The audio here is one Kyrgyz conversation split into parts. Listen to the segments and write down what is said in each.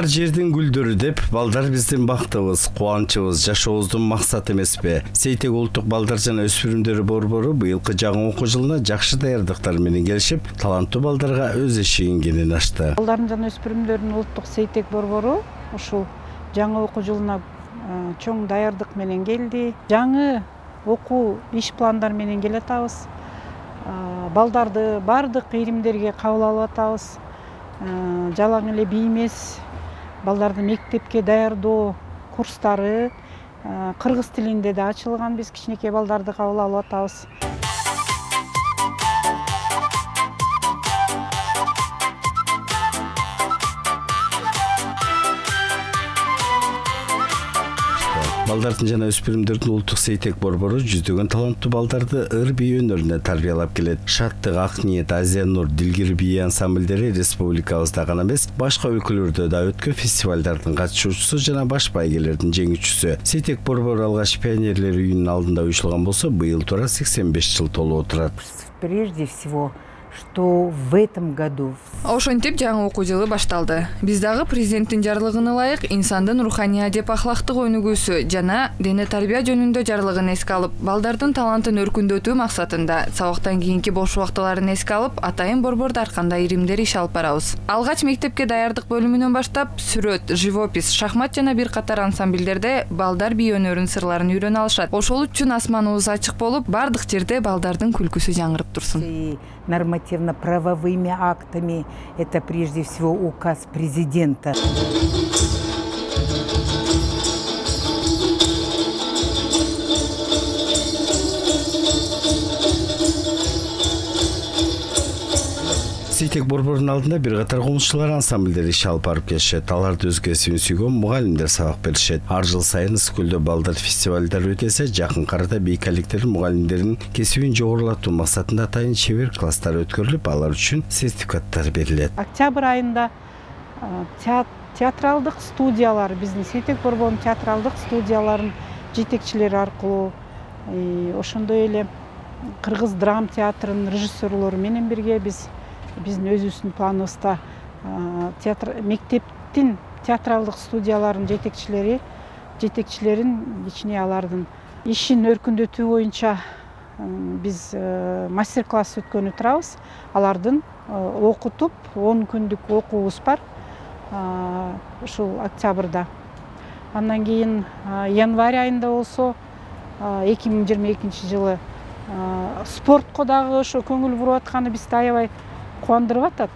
Балдар жердин гүлдөрү деп, балдар биздин бактыбыз, кубанычыбыз, жашообуздун максаты эмеспи? Сейтек улуттук балдар жана өспүрүмдөр борбору быйылкы жаңы окуу жылына жакшы даярдыктар менен келишип, таланттуу балдарга өз эшигин кенен ачты. Балдардын жана өспүрүмдөрдүн улуттук Сейтек борбору ушул жаңы окуу жылына чоң даярдык менен келди. Жаңы окуу иш пландар менен келатабыз. Балдарды бардык иримдерге кабыл алып атабыз. Жалаң эле бий эмес, балдарды мектепке даярдоо курстары кыргыз тилинде да ачылган. Биз кичинекей балдарды кабыл алып атабыз. Балдардын жана өспүрүмдөрдүн улуттук Сейтек борбору жүздөгөн таланттуу балдарды ыр бий өнөрүнө тарбиялап келет. Шаттык, Ак ниет, Азия Нур, Дилгир бий ансамбльдери республикабызда гана эмес, башка өлкөлөрдө да өткөн фестивалдардын катышуучусу жана баш байгелердин жеңүүчүсү. Сейтек борбору алгач пионерлер үйүнүн алдында уюшулган болсо, быйыл туура 85 жыл толуп отурат. Прежде всего, что в этом году ошентип жаңы окуу жылы башталды. Биз дагы президенттин жарлыгына ылайык инсандын руханий адеп ахлактык өнүгүүсү жана дене тарбия жөнүндө жарлыгын эске алып, балдардын талантын өркүндөтүү максатында сабактан кийинки бош убактыларын эске алып, атайын борбордо ар кандай иримдер иш алып барабыз. Алгач мектепке даярдык бөлүмүнөн баштап, сүрөт, живопись, шахмат жана бир катар ансамбльдерде балдар бий өнөрүнүн сырларын үйрөнө алышат. Ошол үчүн асманыбыз ачык болуп, бардык жерде балдардын күлкүсү жаңырып турсун. Нормативно-правовыми актами это прежде всего указ президента. Сейтек борборунун алдында бир катар комузчулар ансамбльдери иш алып барып келишет. Аларды өз кесибин сүйгөн мугалимдер сабак беришет. Ар жыл сайын Скөлдө балдар фестивалдар өтөсө, жакын арада бейкаликтер мугалимдерин кесибин жогорулатуу максатында атайын чебер класстар өткөрүлүп, алар үчүн сертификаттар берилет. Октябрь айында театралдык студиялар, биздин Сейтек борборунун театралдык студияларын жетекчилери аркылуу, ошондой эле Кыргыз драм театрынын режиссерлору менен бирге биздин өзүбүздүн планыбызда мектептин театралдык студияларынын жетекчилерин ичине алардын ишин өркүндөтүү боюнча биз мастер-класс өткөнү турабыз. Алардын окутуп 10 күндүк окуубуз бар ушул октябрда. Андан кийин январь айында болсо 2022 жылы спортко дагы ошо көңүл буруп атканы бизди аябай кубандырып атат.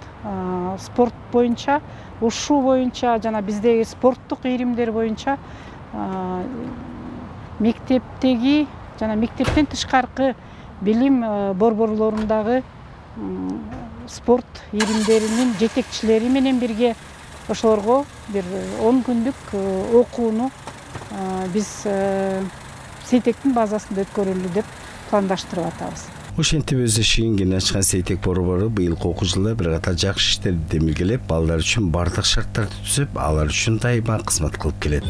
Спорт боюнча, ушу боюнча жана биздеги спорттук иримдер боюнча мектептеги жана мектептен тышкаркы билим борборлорундагы спорт иримдеринин жетекчилери менен бирге ошолорго бир 10 күндүк окууну биз Сейтектин базасында өткөрөлү деп пландаштырып атабыз. Ошентип өз эшигин кенен ачкан Сейтек борбору быйылкы окуу жылда бир катар жакшы иштерди демилгелеп, балдар үчүн бардык шарттарды түзүп, алар үчүн дайыма кызмат кылып келет.